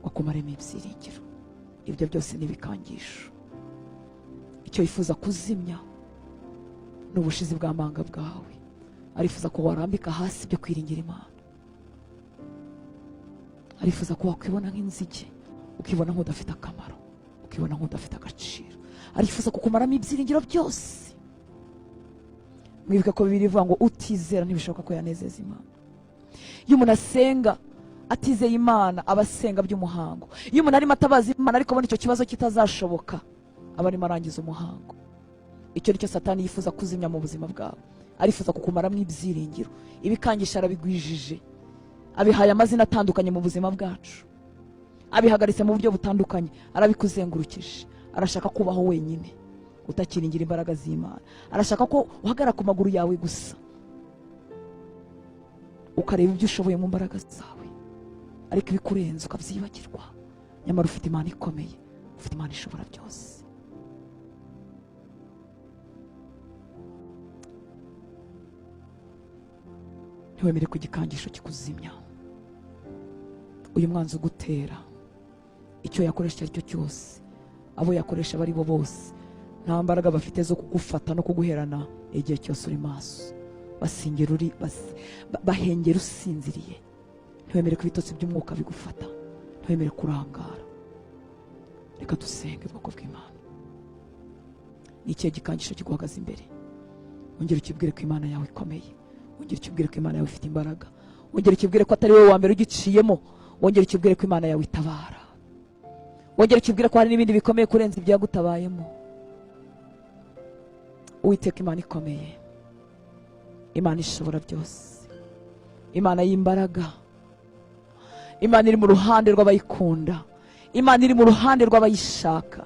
wakumaremo ibyiringiro. Ibyo byose nibikangisho. Icyo yifuza kuzimya n'ubushizi bw'amanga bwawe. Arifuza ko warambika hasi byo kwiringira Imana. Arifuza ko wakwibona nk'inzige, ukibona nk'udafite akamaro, ukibona nk'udafite agaciro. Arifuza kukumaramo ibyiringiro byose. Mwibuke ko Bibiliya ivuga ngo utizera ntibishoboka ko yanezeza Imana. Iyo umuntu asenga atizeye Imana aba asenga by'umuhango. Iyo umuntu arimo atabaza Imana ariko abona icyo kibazo kitazashoboka, aba arimo arangiza umuhango. Icyo nicyo Satani yifuza kuzimya mu buzima bwawe. Arifuza kukumaramo ibyiringiro. Ibikangisha arabigwijije, abihaye amazina atandukanye mu buzima bwacu, abihagaritse mu buryo butandukanye, arabikuzengurukije. Arashaka kubaho wenyine utakiringira imbaraga z'Imana. Arashaka ko uhagarara ku maguru yawe gusa, ukareba ibyo ushoboye mu mbaraga zawe, ariko ibikurenze ukabyibagirwa. Nyamara ufite Imana ikomeye, ufite Imana ishobora byose. Ntiwemere ko igikangisho kikuzimya. Uyu mwanzi ugutera, icyo yakoresha icyo cyose, abo yakoresha bari bo bose, nta mbaraga bafite zo kugufata no kuguherana igihe cyose uri maso. Basingera uri bahengera usinziriye. Ntiwemere ko ibitotsi by'umwuka bigufata. Ntiwemere kurangara. Reka dusenge bwoko bw'Imana. Ni ikihe gikangisho kiguhagaze imbere? Ongera ukibwire ko Imana yawe ikomeye. Ongera ukibwire ko Imana yawe ifite imbaraga. Ongera ukibwire ko atari wowe wa mbere ugiciyemo. Ongera ukibwire ko Imana yawe itabara. Ongera ukibwire ko hari n'ibindi bikomeye kurenza ibyagutabayemo. Uwiteka Imana ikomeye, Imana ishobora byose, Imana y'imbaraga, Imana iri mu ruhande rw'abayikunda, Imana iri mu ruhande rw'abayishaka.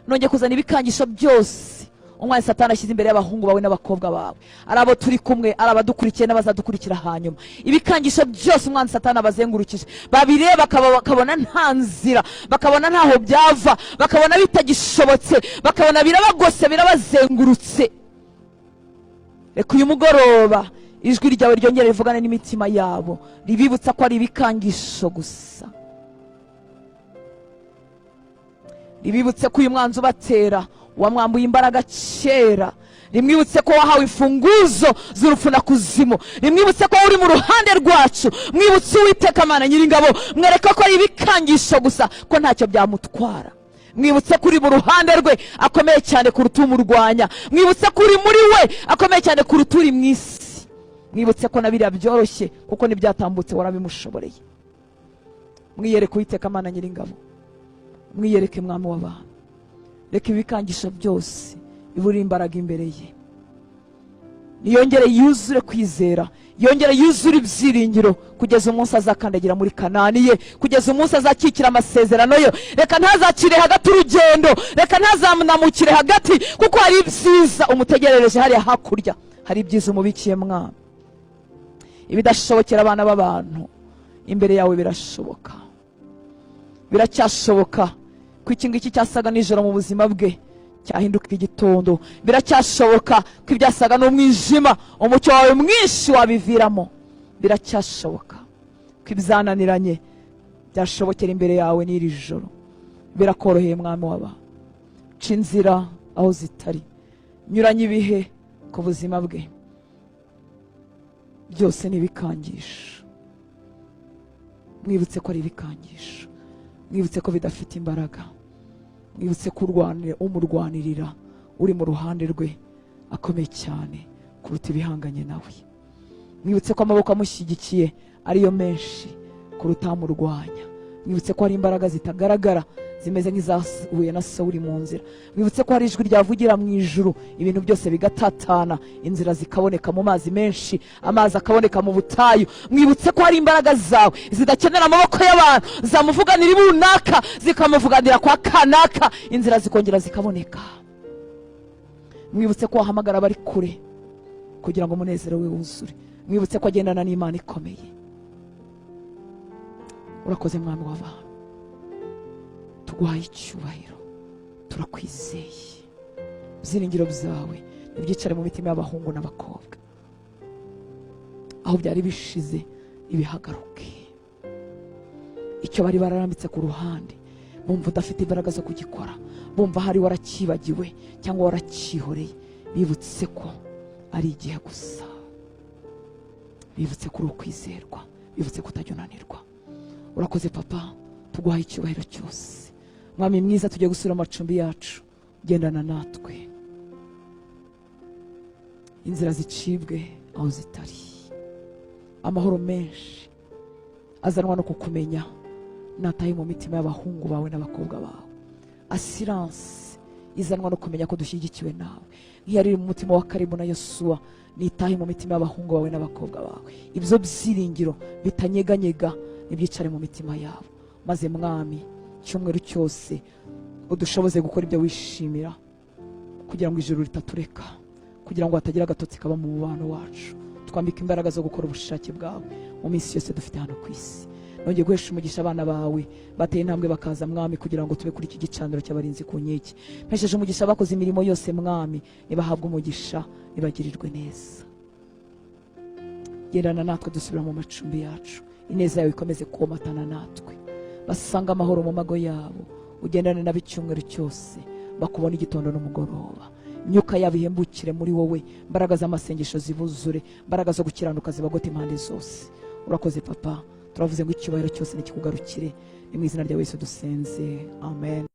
Nongeye kuzana ibikangisho byose umwanya Satani ashyize imbere y'abahungu bawe n'abakobwa bawe, ari abo turi kumwe, ari abadukurikiye n'abazadukurikira hanyuma. Ibikangisho byose umwanya Satani abazengurukije, babireba bakabona nta nzira, bakabona ntaho byava, bakabona bitagishobotse, bakabona birabagose, birabazengurutse. Reka uyu mugoroba ijwi ryawe ryongere rivugane n'imitima yabo, ribibutsa ko ari ibikangisho gusa. Ribibutse ko uyu mwanzi ubatera wamwambuye imbaraga kera. Rimwibutse ko wahawe imfunguzo z'urupfu na kuzimu. Rimwibutse ko uri mu ruhande rwacu. Mwibutse Uwiteka Mana Nyiringabo, mwereka ko ari ibikangisho gusa, ko ntacyo byamutwara. Mwibutse ko uri mu ruhande rwe akomeye cyane kuruta umurwanya. Mwibutse ko uri muri we akomeye cyane kuruta uri mu isi. Mwibutse ko na biriya byoroshye kuko n'ibyatambutse warabimushoboreye. Mwiyereke Uwiteka Mana Nyiringabo, mwiyereke Mwami w'abantu. Reka ibikangisho byose biburi imbaraga imbere ye. Niyongere yuzure kwizera, yongere yuzure ibyiringiro, kugeza umunsi azakandagira muri Kanani ye, kugeza umunsi azakikira amasezerano yo. Reka ntazacire hagati urugendo, reka ntazamunamukire hagati, kuko hari ibyiza umutegerereje hariya hakurya. Hari ibyiza umubikiye Mwami. Ibidashobokera abana b'abantu imbere yawe birashoboka, biracyashoboka. Ko iki ngiki cyasaga nijoro mu buzima bwe cyahinduka igitondo. Biracyashoboka ko ibyasaga n'umwijima umucyo wawe mwinshi wabiviramo. Biracyashoboka ko ibyananiranye byashobokera imbere yawe n'iri joro. Birakoroheye Mwami w'aba, ca inzira aho zitari, nyuranye ibihe ku buzima bwe. Byose ni ibikangisho. Mwibutse ko ari ibikangisho, mwibutse ko bidafite imbaraga, mwibutse ko umurwanirira uri mu ruhande rwe akomeye cyane kuruta ibihanganye nawe. Mwibutse ko amaboko amushyigikiye ariyo menshi kuruta amurwanya. Mwibutse ko hari imbaraga zitagaragara zimeze nk'izahuye na Sawuli mu nzira. Mwibutse ko hari ijwi ryavugira mu ijuru, ibintu byose bigatatana, inzira zikaboneka mu mazi menshi, amazi akaboneka mu butayu. Mwibutse ko hari imbaraga zawe zidakenera amaboko y'abantu, zamuvuganira ibunaka zikamuvuganira kwa kanaka, inzira zikongera zikaboneka. Mwibutse ko wahamagara abari kure kugira ngo umunezero we wuzure. Mwibutse ko agendana n'Imana ikomeye. Urakoze Mwami w'abantu, tuguhaye icyubahiro, turakwizeye. Ibyiringiro byawe nibyicare mu mitima y'abahungu n'abakobwa, aho byari bishize ibihagaruke. icyo bari bararambitse ku ruhande, bumva udafite imbaraga zo kugikora, bumva hari warakibagiwe cyangwa warakihoreye, bibutse ko ari igihe gusa, bibutse ko uri ukwizerwa, bibutse ko utajya unanirwa. Urakoze papa, tuguhaye icyubahiro cyose. Mwami mwiza, tugiye gusura amacumbi yacu, gendana natwe, inzira zicibwe aho zitari, amahoro menshi azanwa no kukumenya nataye mu mitima y'abahungu bawe n'abakobwa bawe, assurance izanwa no kumenya ko dushyigikiwe nawe, nk'iyari mu mutima wa Kalebu na Yosuwa, nitahe mu mitima y'abahungu bawe n'abakobwa bawe. Ibyo byiringiro bitanyeganyega nibyicare mu mitima yabo, maze mwami cyumweru cyose udushoboze gukora ibyo wishimira, kugira ngo ijuru ritatureka, kugira ngo hatagira agatotsi kaba mu mubano wacu, twambika imbaraga zo gukora ubushake bwawe mu minsi yose dufite hano ku isi. Nongeye guhesha umugisha abana bawe bateye intambwe bakaza mwami, kugira ngo tube kuri iki gicaniro cy'abarinzi ku nkiki. Mpesheje umugisha bakoze imirimo yose mwami, nibahabwe umugisha, nibagirirwe neza. Gendana natwe dusubira mu macumbi yacu, ineza yawe ikomeze komatana natwe, basanga amahoro mu mago yabo, ugendane nabo icyumweru cyose, bakubona igitondo n'umugoroba. Imyuka yabo ihembukire muri wowe, imbaraga z'amasengesho zibuzure, imbaraga zo gukiranuka zibagote impande zose. Urakoze papa, turavuze ngo icyubahiro cyose nikikugarukire, ni mu izina rya Yesu dusenze, amen.